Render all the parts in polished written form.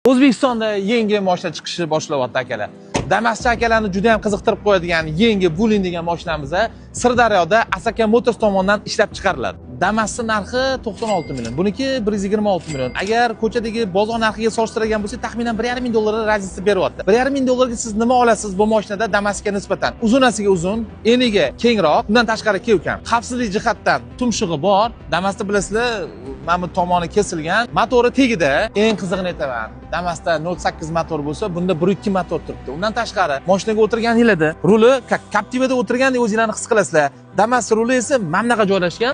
O'zbekistonda yangi mashina chiqishi boshlayapti akalar. Damas'chi akalarni juda ham qiziqtirib qo'yadigan yangi Bulin degan mashinamiz Sirdaryoda Asaka Motors tomonidan ishlab chiqariladi. Damas'ning narxi 96 million, buniki 126 million. Agar ko'chadagi bozor narxiga solishtirgan bo'lsak, taxminan 1,5 ming dollar raziyasi beryapti. 1,5 ming dollarga siz nima olasiz bu mashinada Damas'ga nisbatan? Uzunasiga uzun, eniga kengroq, bundan tashqari kevkam. Xavfsizlik jihatdan tumshug'i bor. Damas'da bilasizlar, mana bu tomoni kesilgan, motori tegida. Eng qizig'ini aytaman. Damas'da 0.8 motor bo'lsa, bunda 1.2 motor turibdi. Undan tashqari, mashinaga o'tirganingizda ruli Captiva'da o'tirgandek o'zingizlarni his qilasizlar. Damas ruli esa mana bunaqa joylashgan,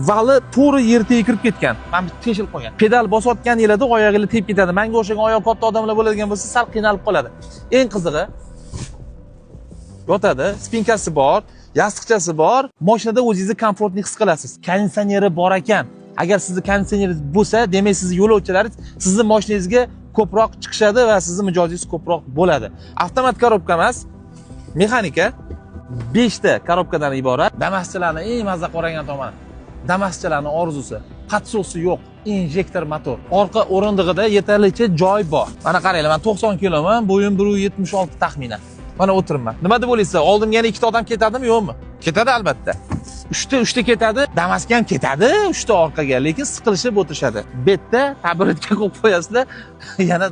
vali to'g'ri yer tagiga kirib ketgan. Mana bu teshilib qolgan. Pedal bosayotganingizda oyog'ingizga tegib ketadi. Menga o'xshagan oyoq katta odamlar bo'ladigan bo'lsa, sal qiynalib qoladi. Eng qizig'i yotadi, spinkasi bor, yostiqchasi bor. Mashinada o'zingizni komfortni his qilasiz. Konditsioneri bor ekan. Agar sizni konditsioneringiz bo'lsa, demak sizning yo'lovchilaringiz sizni mashinangizga ko'proq chiqishadi va sizning mijozingiz ko'proq bo'ladi. Avtomat korobka emas, mexanika 5 ta korobkadan iborat. Damas'chilarning eng mazza qo'ragan tomoni. Damas'chilarning orzusi, qatsosi yo'q, injektor motor. Orqa o'rindig'ida yetarlicha joy bor. Mana qaranglar, men 90 kiloman, bo'yim 1.76 taxminan. Mana o'tiribman. Nima deb o'ylaysiz? Oldimga yana ikkita odam ketadimi, yo'qmi? Ketadi albatta. 3 ta ketadi, Damas'ga ham ketadi, 3 ta orqaga, lekin siqilishib o'tirishadi. Betda tabiratga qo'yib qo'yasizlar, yana